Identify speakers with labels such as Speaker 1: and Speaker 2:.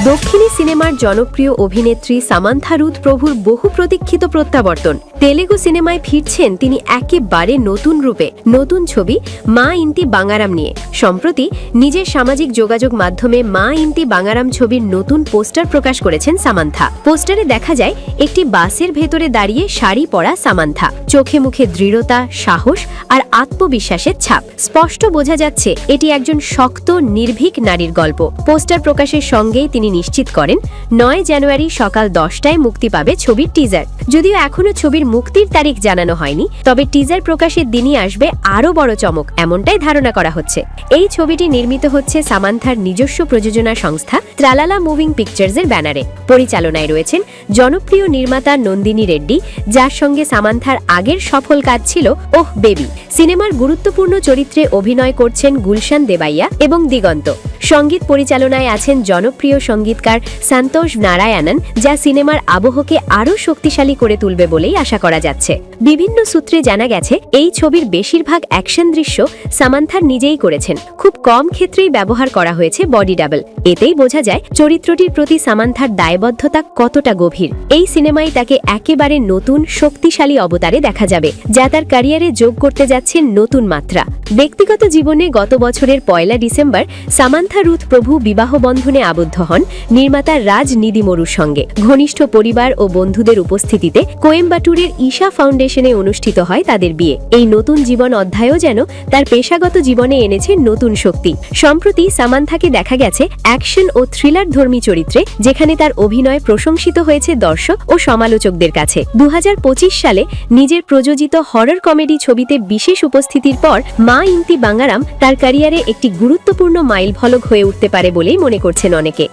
Speaker 1: দক্ষিণী সিনেমার জনপ্রিয় অভিনেত্রী সামান্থা রুথ প্রভুর বহু প্রতীক্ষিত প্রত্যাবর্তন। তেলেগু সিনেমায় ফিরছেন তিনি একেবারে নতুন রূপে। নতুন ছবি মা ইন্তি বাঙ্গারাম নিয়ে সম্প্রতি নিজের সামাজিক যোগাযোগ মাধ্যমে মা ইন্তি বাঙ্গারাম ছবির নতুন পোস্টার প্রকাশ করেছেন সামান্থা। পোস্টারে দেখা যায় একটি বাসের ভেতরে দাঁড়িয়ে শাড়ি পরা সামান্থা, চোখে মুখে দৃঢ়তা, সাহস আর আত্মবিশ্বাসের ছাপ। স্পষ্ট বোঝা যাচ্ছে এটি একজন শক্ত, নির্ভীক নারীর গল্প। পোস্টার প্রকাশের সঙ্গেই তিনি নিশ্চিত করেন ৯ জানুয়ারি সকাল ১০টায় মুক্তি পাবে ছবির টিজার। যদিও এখনো ছবির মুক্তির তারিখ জানানো হয়নি, তবে টিজার প্রকাশের দিনই আসবে আরও বড় চমক, এমনটাই ধারণা করা হচ্ছে। এই ছবিটি নির্মিত হচ্ছে সামান্থার নিজস্ব প্রযোজনা সংস্থা ত্রালালা মুভিং পিকচার্সের ব্যানারে। পরিচালনায় রয়েছেন জনপ্রিয় নির্মাতা নন্দিনী রেড্ডি, যার সঙ্গে সামান্থার আগের সফল কাজ ছিল ওহ বেবি। সিনেমার গুরুত্বপূর্ণ চরিত্রে অভিনয় করছেন গুলশান দেবাইয়া এবং দিগন্ত। সঙ্গীত পরিচালনায় আছেন জনপ্রিয় সঙ্গীতকার সন্তোষ নারায়ণন, যা সিনেমার আবহকে আরও শক্তিশালী করে তুলবে বলেই আশা করা যাচ্ছে। বিভিন্ন সূত্রে জানা গেছে এই ছবির বেশিরভাগ অ্যাকশন দৃশ্য সামান্থার নিজেই করেছেন। খুব কম ক্ষেত্রেই ব্যবহার করা হয়েছে বডি ডাবল। এতেই বোঝা যায় চরিত্রটির প্রতি সামান্থার দায়বদ্ধতা কতটা গভীর। এই সিনেমায় তাকে একেবারে নতুন, শক্তিশালী অবতারে দেখা যাবে, যা তার ক্যারিয়ারে যোগ করতে যাচ্ছে নতুন মাত্রা। ব্যক্তিগত জীবনে গত বছরের ১ ডিসেম্বর সামান্থা রুথ প্রভু বিবাহ বন্ধনে আবদ্ধ হন নির্মাতা রাজ নিদিমরুর সঙ্গে। ঘনিষ্ঠ পরিবার ও বন্ধুদের উপস্থিতিতে কোয়েম্বাটুরের ঈশা ফাউন্ডেশনে অনুষ্ঠিত হয় তাদের বিয়ে। এই নতুন জীবন অধ্যায়ও যেন তার পেশাগত জীবনে এনেছে নতুন শক্তি। সম্প্রতি সামান্থাকে দেখা গেছে অ্যাকশন ও থ্রিলার ধর্মী চরিত্রে, যেখানে তার অভিনয় প্রশংসিত হয়েছে দর্শক ও সমালোচকদের কাছে। ২০২৫ সালে নিজের প্রযোজিত হরর কমেডি ছবিতে বিশেষ উপস্থিতির পর মা ইন্তি বাঙ্গারাম তার ক্যারিয়ারে একটি গুরুত্বপূর্ণ মাইলফলক হয়ে উঠতে পারে বলেই মনে করছেন অনেকে।